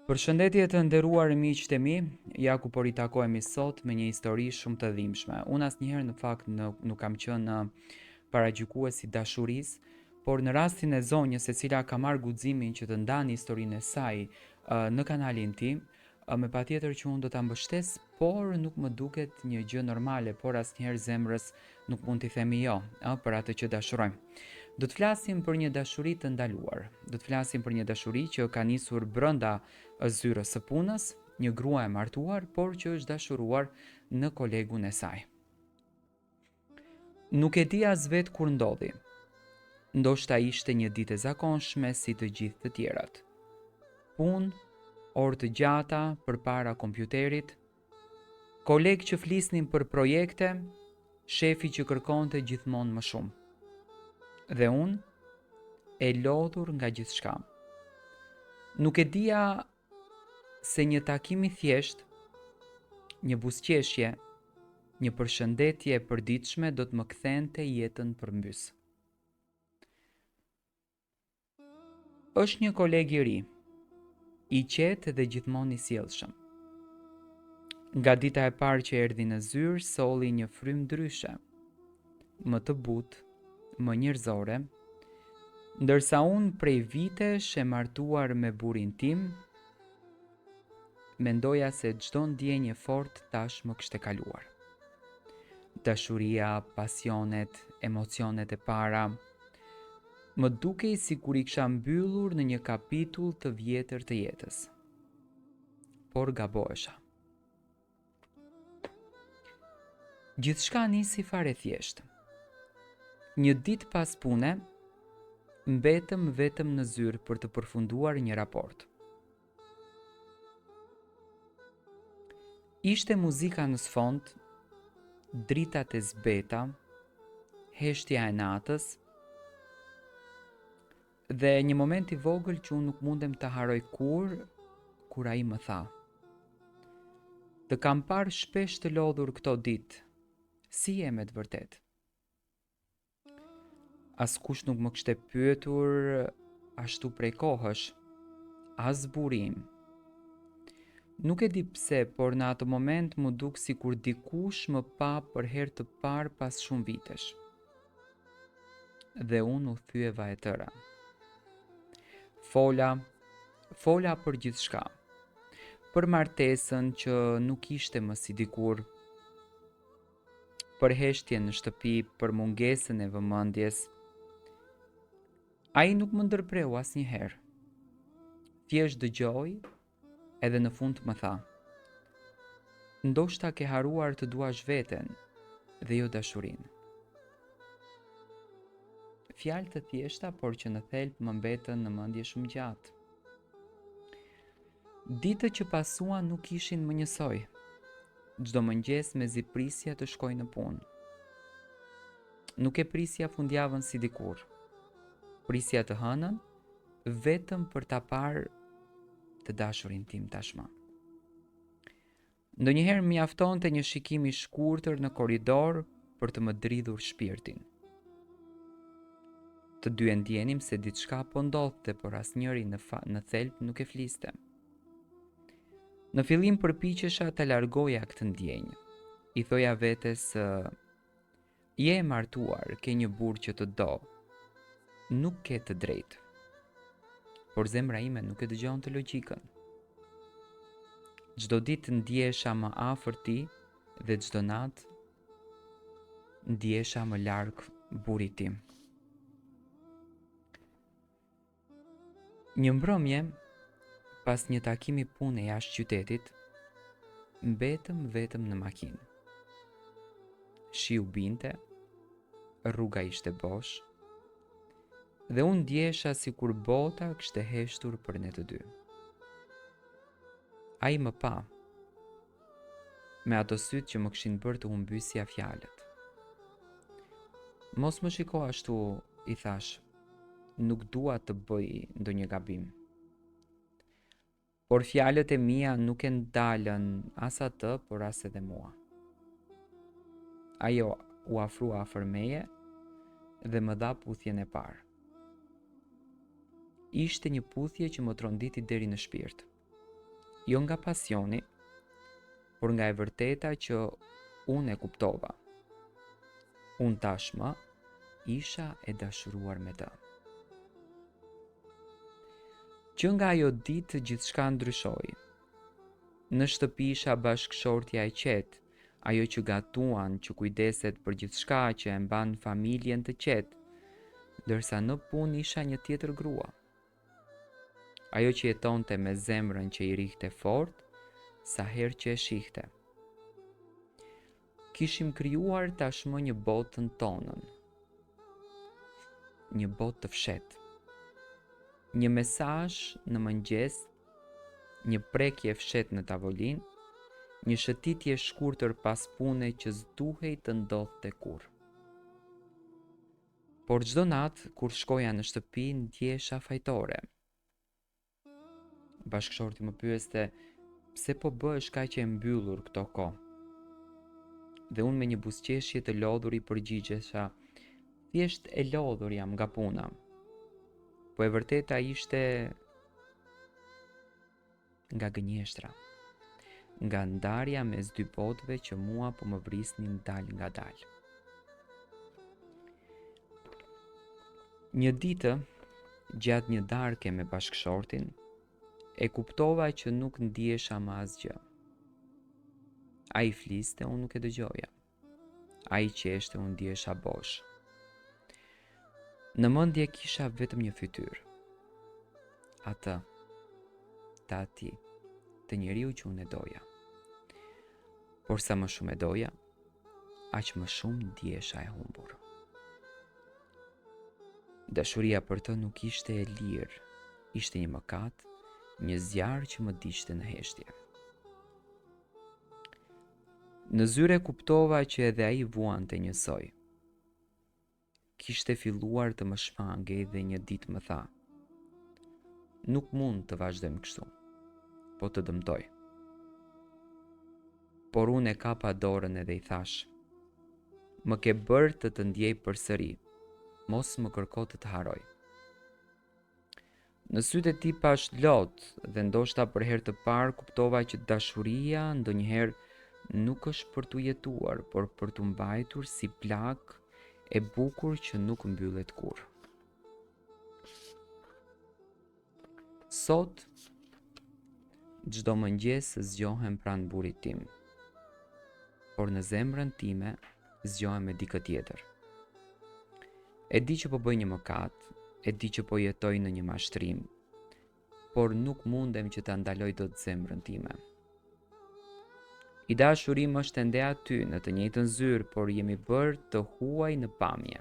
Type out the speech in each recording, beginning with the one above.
Përshëndetje të nderuar miqtë e mi, ja ku po ritakohemi sot me një histori shumë të dhimbshme. Unë asnjëherë në fakt nuk kam qenë paragjykues i dashurisë, por në rastin e zonjës e cila ka marrë guximin që të ndani historinë e saj në kanalin tim, me patjetër që unë do ta mbështes, por nuk më duket një gjë normale, por asnjëherë zemrës nuk mund t'i themi jo, për atë që dashurojmë. Do të flasim për një dashuri të ndaluar. Do të flasim për një dashuri që ka nisur brenda zyrës së punës, një grua e martuar, por që është dashuruar në kolegun e saj. Nuk e di as vetë kur ndodhi. Ndoshta ishte një ditë e zakonshme si të gjithë të tjerat. Punë, orë të gjata përpara kompjuterit, kolegë që flisnin për projekte, shefi që kërkonte gjithmonë më shumë. Dhe unë, e lodhur nga gjithçka. Nuk e dija se një takim i thjesht, një buzëqeshje, një përshëndetje e përditshme do të më kthente jetën përmbys. Është një koleg i ri, i qetë dhe gjithmonë i sjellshëm. Nga dita e parë që erdhi në zyrë, solli një frym ndryshe, më të butë, më njerëzore, ndërsa unë prej vitesh e martuar me burrin tim, mendoja se çdo ndjenjë fort tash më kishte kaluar. Dashuria, pasionet, emocionet e para, më dukej sikur i kisha mbyllur në një kapitull të vjetër të jetës. Por gabohesha. Gjithçka nisi fare thjesht. Një ditë pas pune, mbetëm vetëm në zyrë për të përfunduar një raport. Ishte muzika në sfond, dritat e zbeta, heshtja e natës, dhe një moment i vogël që unë nuk mundem të haroj kur ai më tha: "Të kam parë shpesh të lodhur këto ditë, si je me të vërtet?" Askush nuk më kishte pyetur ashtu prej kohësh, as burim. Nuk e di pse, por në atë moment më duk sikur dikush më pa për herë të parë pas shumë vitesh. Dhe unë u thyeva e tëra. Fola për gjithçka. Për martesën që nuk ishte më si dikur, për heshtjen në shtëpi, për mungesën e vëmendjes. Ai nuk më ndërpreu asnjëherë. Thjesht dëgjoi, edhe në fund më tha: "Ndoshta ke haruar të duash veten dhe jo dashurinë." Fjalë të thjeshta, por që në thelb më mbetën në mendje shumë gjatë. Ditët që pasuan nuk ishin më njësoj. Çdo mëngjes mezi prisja të shkoj në punë. Nuk e prisja fundjavën si dikur. Prisja të hënën, vetëm për ta parë të dashurin tim tashmë. Ndonjëherë mjaftonte një shikim i shkurtër në korridor për të më dridhur shpirtin. Të dy e ndjenim se diçka po ndodhte, por asnjëri në thelb nuk e fliste. Në fillim përpiqesha ta largoja këtë ndjenjë. I thoja vetes: "Je e martuar, ke një burr që të do. Nuk ke të drejtë." Por zemra ime nuk e dëgjonte logjikën. Çdo ditë ndjehesha më afër tij dhe çdo natë ndjehesha më larg burrit tim. Një mbrëmje, pas një takimi pune jashtë qytetit, mbetëm vetëm në makinë. Shiu binte, rruga ishte bosh, dhe unë ndjehesha sikur bota kishte heshtur për ne të dy. Ai më pa, me ato sytë që më kishin bërë të humbysja fjalët. "Mos më shiko ashtu", i thash, "nuk dua të bëj ndonjë gabim." Por fjalët e mia nuk e ndalën as atë, por as edhe mua. Ajo u afrua afër meje dhe më dha puthjen e parë. Ishte një puthje që më tronditi deri në shpirt. Jo nga pasioni, por nga e vërteta që unë e kuptova. Unë tashmë isha e dashuruar me të. Që nga ajo ditë gjithçka ndryshoi. Në shtëpi isha bashkëshortja e qetë, ajo që gatuan, që kujdeset për gjithçka, që e mban familjen të qetë, ndërsa në punë isha një tjetër grua. Ajo që jetonte me zemrën që i rihte fort, sa herë që e shihte. Kishim krijuar tashmë një botën tonën. Një botë të fshetë. Një mesazh në mëngjes, një prekje fshetë në tavolinë, një shëtitje shkurtër pas pune që s'duhej të ndodhte kurrë. Por çdo natë kur shkoja në shtëpi ndjesha fajtore. Bashkëshorti më pyeste pse po bëhesh kaq e mbyllur këto kohë. Dhe unë me një buzëqeshje të lodhur i përgjigjesha, thjesht e lodhur jam nga puna. Po e vërteta ishte nga gënjeshtra, nga ndarja mes dy botëve që mua po më vrisnin dal nga dal. Një ditë, gjatë një darke me bashkëshortin, e kuptova që nuk ndjesha më asgjë. Ai fliste, unë nuk e dëgjoja. Ai qeshte, unë ndjesha bosh. Në mendje kisha vetëm një fytyrë. Atë, të ati, të njeriu që unë e doja. Por sa më shumë e doja, aq më shumë ndjesha e humbur. Dashuria për të nuk ishte e lirë, ishte një mëkat, një zjarr që më diqte në heshtje. Në zyre kuptova që edhe ai vuante njësoj. Kishte filluar të më shmangej dhe një ditë më tha: nuk mund të vazhdojmë kështu, po të dëmtoj. Por unë e kapa dorën edhe i thash: më ke bërë të ndjej përsëri, mos më kërko të haroj. Në sytë e tij pash lot dhe ndoshta për herë të parë kuptova që dashuria ndonjëherë nuk është për t'u jetuar, por për t'u mbajtur si plak e bukur që nuk mbyllet kurrë. Sot, çdo mëngjes zgjohem pranë burrit tim, por në zemrën time zgjohem me dikë tjetër. E di që po bëj një mëkat, e di që po jetoj në një mashtrim, por nuk mundem që ta ndaloj dot zemrën time. I dashurim është ende aty në të njëjtën zyrë, por jemi bërë të huaj në pamje.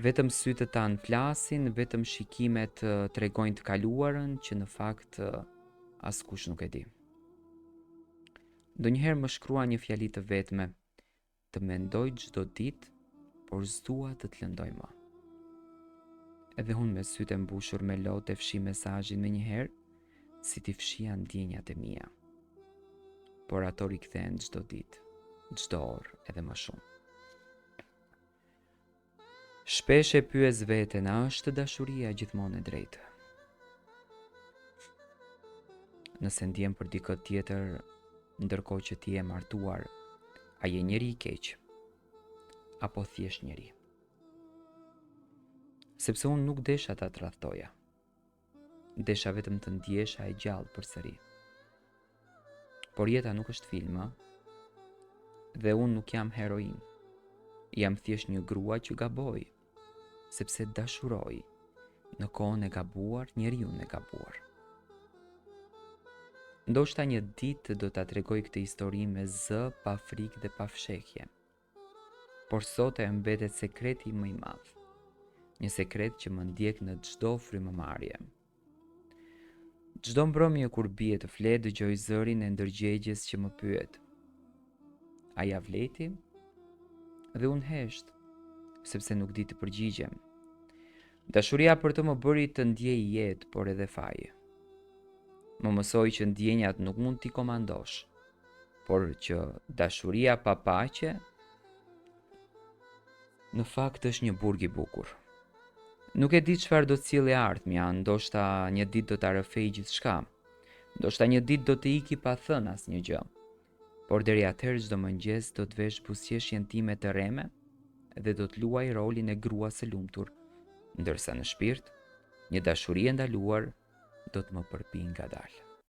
Vetëm sytë tanë flasin, vetëm shikimet tregojnë të kaluarën që në fakt askush nuk e di. Ndonjëherë më shkrua një fjali të vetme, të mendoj çdo ditë, por s'dua të të lëndoj më. Edhe unë me sytë e mbushur me lotë e fshi mesazhin me njëherë, si t'i fshija ndjenjat e mia. Por ato rikthehen çdo ditë, çdo orë edhe më shumë. Shpesh e pyes veten, a është dashuria gjithmonë e drejtë? Nëse ndjen për dikë tjetër, ndërkohë që ti je martuar, a je njeri i keq, apo thjesht njeri? Sepse unë nuk desha ta tradhtoja. Desha vetëm të ndjesha e gjallë përsëri. Por jeta nuk është film, dhe unë nuk jam heroin. Jam thjesht një grua që gaboj, sepse dashuroj në kohën e gabuar njeriu e gabuar. Ndoshta një ditë do ta tregoj këtë histori me zë, pa frikë dhe pa fshehje. Por sot e mbetet sekreti më i madh. Një sekret që më ndjek në çdo frymëmarrje. Çdo mbrëmje kur bie të fle, dëgjoj zërin e ndërgjegjes që më pyet: a ja vleti? Dhe unë hesht, sepse nuk di të përgjigjem. Dashuria për të më bëri të ndjej jetë, por edhe faj. Më mësoi që ndjenjat nuk mund t'i komandosh, por që dashuria pa paqe në fakt është një burg i bukur. Nuk e di çfarë do të sjellë ardhmja, ndoshta një ditë do ta rrëfej gjithçka, Ndoshta një ditë do të iki pa thënë asnjë gjë. Por deri atëherë çdo mëngjes do të vesh buzëqeshjen time të rreme dhe do të luaj rolin e gruas së lumtur, ndërsa në shpirt një dashuri e ndaluar do të më përpi ngadalë.